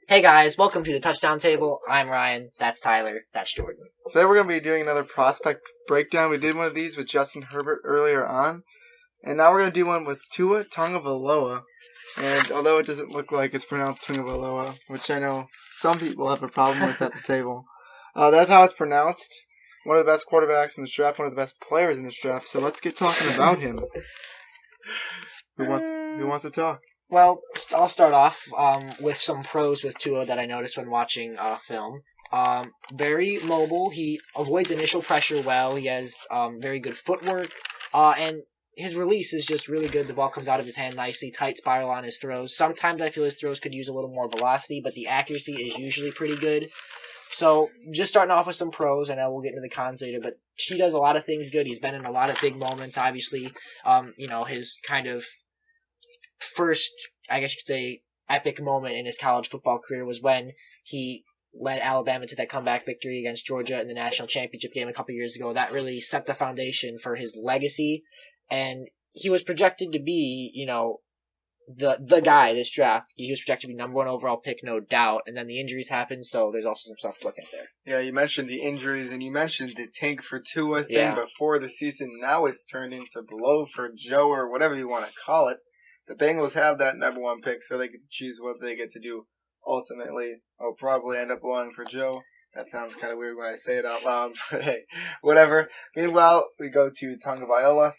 Hey guys, welcome to the Touchdown Table. I'm Ryan, that's Tyler, that's Jordan. Today we're going to be doing another prospect breakdown. We did one of these with Justin Herbert earlier on, and now we're going to do one with Tua Tagovailoa. And although it doesn't look like it's pronounced Tagovailoa, which I know some people have a problem with at the table, that's how it's pronounced. One of the best quarterbacks in this draft, one of the best players in this draft. So let's get talking about him. Who wants to talk? Well, I'll start off with some pros with Tua that I noticed when watching film. Very mobile. He avoids initial pressure well. He has very good footwork. And his release is just really good. The ball comes out of his hand nicely, tight spiral on his throws. Sometimes I feel his throws could use a little more velocity, but the accuracy is usually pretty good. So just starting off with some pros, and we'll get into the cons later, but he does a lot of things good. He's been in a lot of big moments, obviously. His kind of first, I guess you could say, epic moment in his college football career was when he led Alabama to that comeback victory against Georgia in the national championship game a couple years ago. That really set the foundation for his legacy, and he was projected to be, the guy this draft. He was projected to be number one overall pick, no doubt, and then the injuries happened, so there's also some stuff to look at there. Yeah, you mentioned the injuries, and you mentioned the tank for Tua thing before the season. Now it's turned into blow for Joe, or whatever you want to call it. The Bengals have that number one pick, so they get to choose what they get to do. Ultimately, I'll probably end up blowing for Joe. That sounds kind of weird when I say it out loud, but hey, whatever. Meanwhile, we go to Tagovailoa.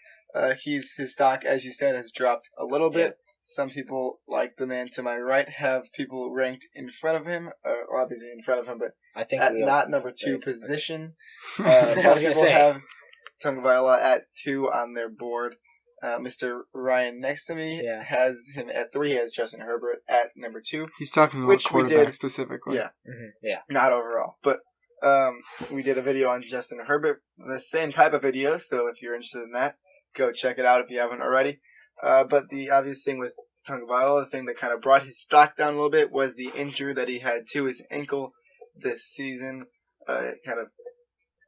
His stock, as you said, has dropped a little bit. Yeah. Some people, like the man to my right, have people ranked in front of him, or obviously in front of him, but I think at not number two position. Most people have Tagovailoa at 2 on their board. Mr. Ryan next to me has him at 3. He has Justin Herbert at number 2. He's talking about quarterback specifically. Yeah. Mm-hmm. Yeah. Not overall. But we did a video on Justin Herbert, the same type of video, so if you're interested in that, go check it out if you haven't already. But the obvious thing with Tagovailoa, the thing that kind of brought his stock down a little bit, was the injury that he had to his ankle this season. It kind of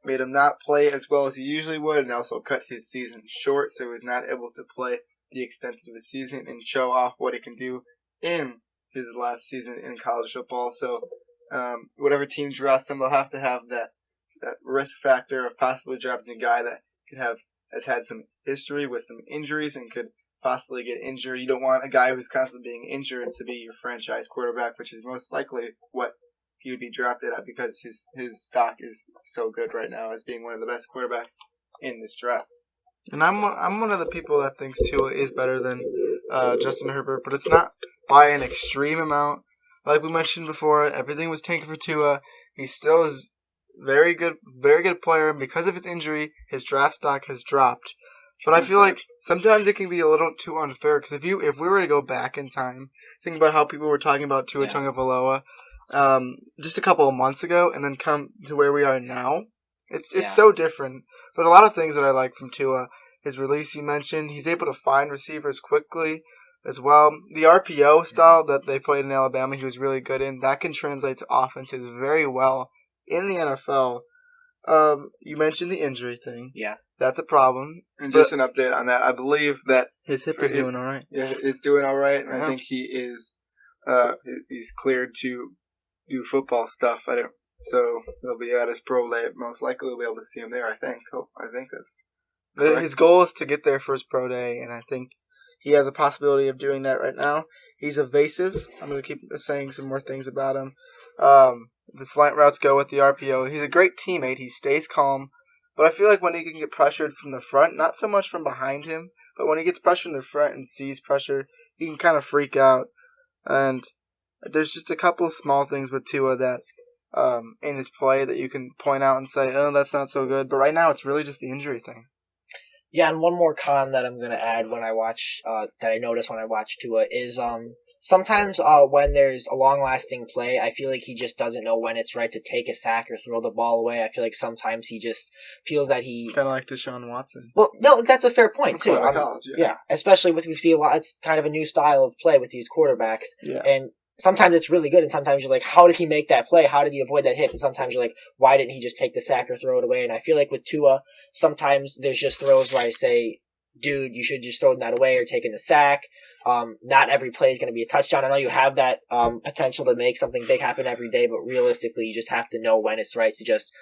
made him not play as well as he usually would, and also cut his season short, so he was not able to play the extent of the season and show off what he can do in his last season in college football. So whatever team drafts him, they'll have to have that risk factor of possibly drafting a guy that has had some history with some injuries and could possibly get injured. You don't want a guy who's constantly being injured to be your franchise quarterback, which is most likely what he would be drafted at, because his stock is so good right now as being one of the best quarterbacks in this draft. And I'm one of the people that thinks Tua is better than Justin Herbert, but it's not by an extreme amount. Like we mentioned before, everything was tanking for Tua. He still is very good player, and because of his injury, his draft stock has dropped. But I feel like sometimes it can be a little too unfair, because if we were to go back in time, think about how people were talking about Tua Tagovailoa just a couple of months ago, and then come to where we are now. It's so different. But a lot of things that I like from Tua, his release you mentioned, he's able to find receivers quickly as well. The RPO style that they played in Alabama, he was really good in. That can translate to offenses very well in the NFL. You mentioned the injury thing. Yeah. That's a problem. And just an update on that, I believe that his hip is doing all right. Yeah, it's doing all right, and I think he is he's cleared to do football stuff. So he'll be at his pro day. Most likely we'll be able to see him there, I think. That's correct. His goal is to get there for his pro day, and I think he has a possibility of doing that right now. He's evasive. I'm going to keep saying some more things about him. The slant routes go with the RPO. He's a great teammate. He stays calm. But I feel like when he can get pressured from the front, not so much from behind him, but when he gets pressured in the front and sees pressure, he can kind of freak out. And there's just a couple of small things with Tua that in his play that you can point out and say, oh, that's not so good. But right now, it's really just the injury thing. Yeah, and one more con that I'm going to add when I watch, that I notice when I watch Tua is sometimes when there's a long-lasting play, I feel like he just doesn't know when it's right to take a sack or throw the ball away. I feel like sometimes he just feels that he... Kind of like Deshaun Watson. Well, no, that's a fair point, too. College, yeah, especially we see a lot, it's kind of a new style of play with these quarterbacks. Yeah. And sometimes it's really good, and sometimes you're like, how did he make that play? How did he avoid that hit? And sometimes you're like, why didn't he just take the sack or throw it away? And I feel like with Tua, sometimes there's just throws where I say, dude, you should just throw that away or taking the sack. not every play is going to be a touchdown. I know you have that potential to make something big happen every day, but realistically, you just have to know when it's right to just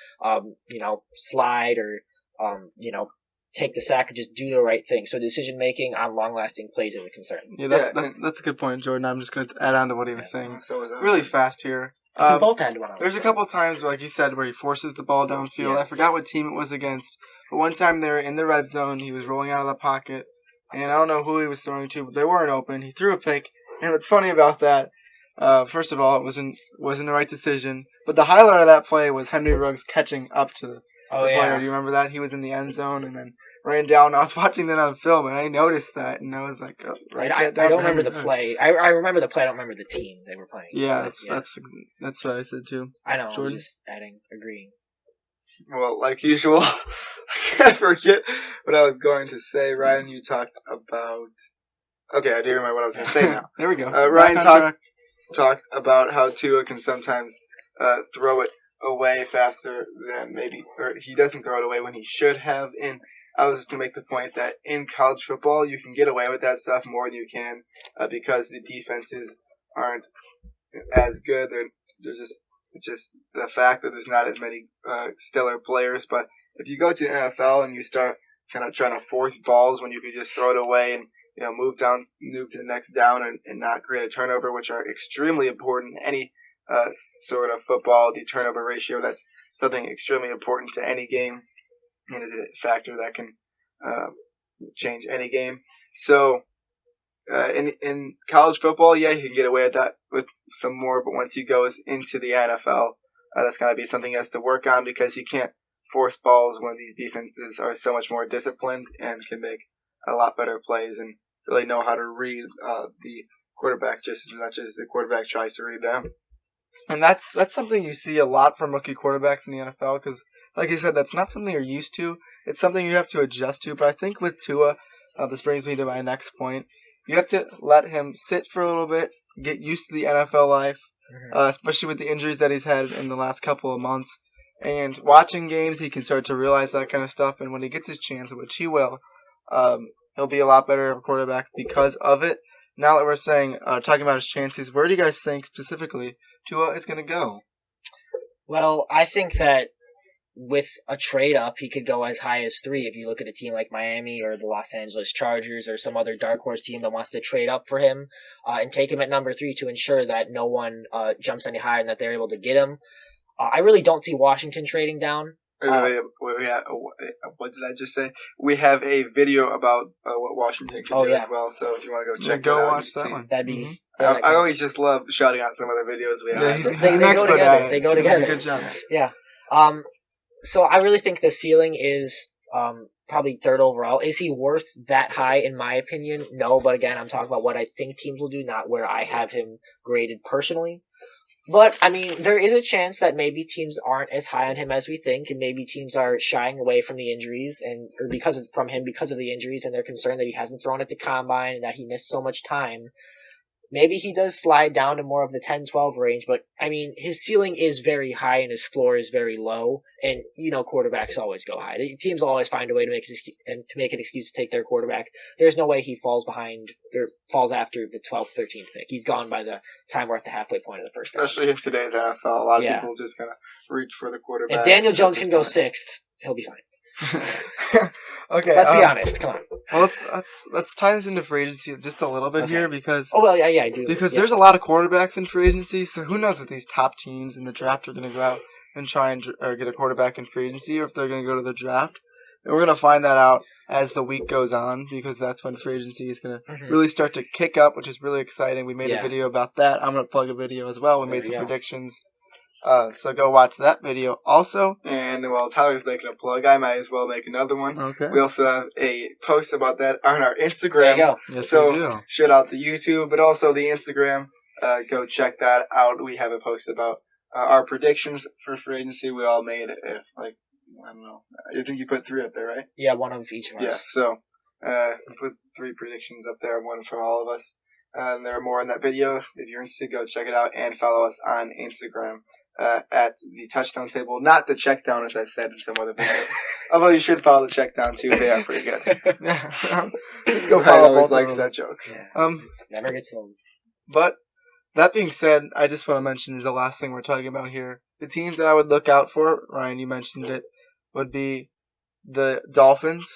slide or take the sack and just do the right thing. So decision making on long lasting plays is a concern. Yeah, that's a good point, Jordan. I'm just going to add on to what he was saying. So Really fast here. We both had one. There's a couple times, like you said, where he forces the ball downfield. Yeah. I forgot what team it was against, but one time they were in the red zone. He was rolling out of the pocket, and I don't know who he was throwing to, but they weren't open. He threw a pick, and what's funny about that, first of all, it wasn't the right decision. But the highlight of that play was Henry Ruggs catching up to the player. Do you remember that? He was in the end zone and then ran down. I was watching that on film, and I noticed that, and I was like, I don't remember the play. I remember the play. I don't remember the team they were playing. Yeah, that's what I said too. I know. Jordan? I'm just agreeing. Well, like usual, I can't forget what I was going to say. Ryan, you talked about... Okay, I do remember what I was going to say now. There we go. Ryan talked about how Tua can sometimes throw it away faster than maybe... Or he doesn't throw it away when he should have. And I was just going to make the point that in college football, you can get away with that stuff more than you can because the defenses aren't as good. They're just the fact that there's not as many stellar players. But if you go to the NFL and you start kind of trying to force balls when you can just throw it away and move to the next down and not create a turnover, which are extremely important in any sort of football, the turnover ratio, that's something extremely important to any game. And is a factor that can change any game. So in college football, yeah, he can get away with that with some more. But once he goes into the NFL, that's going to be something he has to work on because he can't force balls when these defenses are so much more disciplined and can make a lot better plays and really know how to read the quarterback just as much as the quarterback tries to read them. And that's something you see a lot from rookie quarterbacks in the NFL because, like you said, that's not something you're used to. It's something you have to adjust to. But I think with Tua, this brings me to my next point. You have to let him sit for a little bit, get used to the NFL life, especially with the injuries that he's had in the last couple of months. And watching games, he can start to realize that kind of stuff. And when he gets his chance, which he will, he'll be a lot better of a quarterback because of it. Now that we're talking about his chances, where do you guys think specifically Tua is going to go? Well, I think that with a trade up, he could go as high as 3 if you look at a team like Miami or the Los Angeles Chargers or some other dark horse team that wants to trade up for him and take him at number 3 to ensure that no one jumps any higher and that they're able to get him. I really don't see Washington trading down. What did I just say? We have a video about what Washington can do as well, so if you want to go check it out. Go watch that one. That'd be... I always just love shouting out some of the videos we have. Yeah, he's they go together. They go together. Good job. Yeah. So I really think the ceiling is probably 3rd overall. Is he worth that high in my opinion? No, but again, I'm talking about what I think teams will do, not where I have him graded personally. But, I mean, there is a chance that maybe teams aren't as high on him as we think, and maybe teams are shying away from the injuries or because of the injuries, and they're concerned that he hasn't thrown at the combine and that he missed so much time. Maybe he does slide down to more of the 10-12 range, but, I mean, his ceiling is very high and his floor is very low, and, quarterbacks always go high. The teams will always find a way to make an excuse to take their quarterback. There's no way he falls behind or falls after the 12th, 13th pick. He's gone by the time we're at the halfway point of the first round. Especially in today's NFL, a lot of people just kind of reach for the quarterback. If Daniel Jones can go 6th, he'll be fine. Okay, let's be honest. Come on. Well, let's tie this into free agency just a little bit here because I do. Because there's a lot of quarterbacks in free agency, so who knows if these top teams in the draft are going to go out and try and get a quarterback in free agency, or if they're going to go to the draft. And we're going to find that out as the week goes on because that's when free agency is going to really start to kick up, which is really exciting. We made a video about that. I'm going to plug a video as well. We made some predictions. So go watch that video also. And while Tyler's making a plug, I might as well make another one. Okay. We also have a post about that on our Instagram. There you go. Yes, so we do. shout out the YouTube, but also the Instagram. Go check that out. We have a post about our predictions for free agency. We all made it. I don't know. I think you put 3 up there, right? Yeah, one of each of us. Yeah, so we put 3 predictions up there, one from all of us. And there are more in that video. If you're interested, go check it out and follow us on Instagram. at the touchdown table, not the check down as I said in some other video. Although you should follow the check down too; they are pretty good. Just go Ryan follow always both likes of them. that joke. Yeah. Never gets old. But that being said, I just want to mention is the last thing we're talking about here. The teams that I would look out for, Ryan, you mentioned it, would be the Dolphins.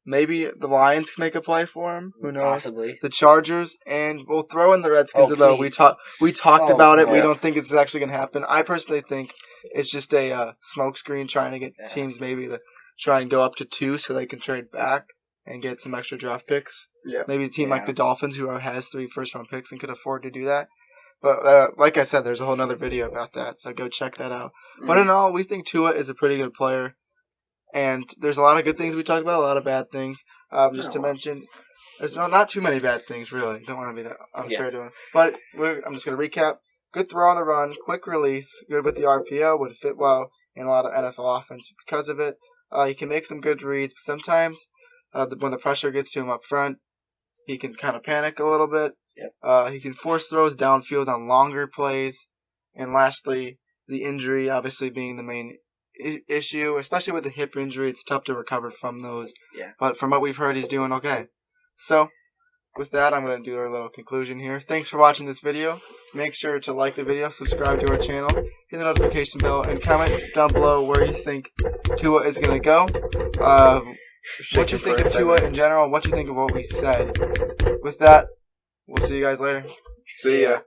Maybe the Lions can make a play for him. Who knows? Possibly. The Chargers, and we'll throw in the Redskins. Oh, Although please. we talked about it, we yeah. don't think it's actually going to happen. I personally think it's just a smokescreen trying to get Yeah. teams maybe to try and go up to 2 so they can trade back and get some extra draft picks. Yeah. Maybe a team Yeah. like the Dolphins who has 3 first-round picks and could afford to do that. But like I said, there's a whole other video about that, so go check that out. But in all, we think Tua is a pretty good player. And there's a lot of good things we talked about, a lot of bad things. Just to mention, there's not too many bad things, really. Don't want to be that unfair to him. But I'm just going to recap. Good throw on the run, quick release, good with the RPO, would fit well in a lot of NFL offense because of it. He can make some good reads, but sometimes when the pressure gets to him up front, he can kind of panic a little bit. Yep. He can force throws downfield on longer plays. And lastly, the injury obviously being the main issue, especially with the hip injury. It's tough to recover from those. Yeah. But from what we've heard, he's doing okay. So, with that, I'm going to do our little conclusion here. Thanks for watching this video. Make sure to like the video, subscribe to our channel, hit the notification bell, and comment down below where you think Tua is going to go. What you think of Tua in general, what you think of what we said. With that, we'll see you guys later. See ya.